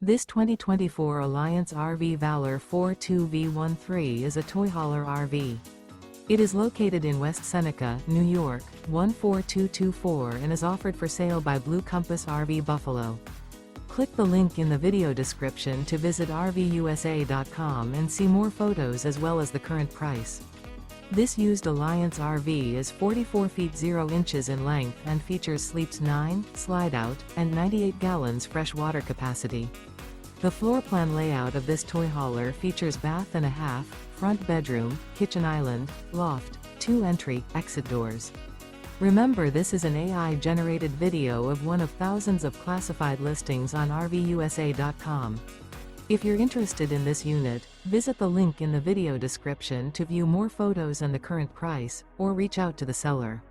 This 2024 Alliance RV Valor 42V13 is a toy hauler RV. It is located in West Seneca, New York, 14224 and is offered for sale by Blue Compass RV Buffalo. Click the link in the video description to visit RVUSA.com and see more photos as well as the current price. This used Alliance RV is 44 feet 0 inches in length and features sleeps 9, Slideout, and 98 gallons fresh water capacity. The floor plan layout of this toy hauler features bath and a half, front bedroom, kitchen island, loft, 2 entry/exit doors. Remember, this is an AI-generated video of one of thousands of classified listings on RVUSA.com. If you're interested in this unit, visit the link in the video description to view more photos and the current price, or reach out to the seller.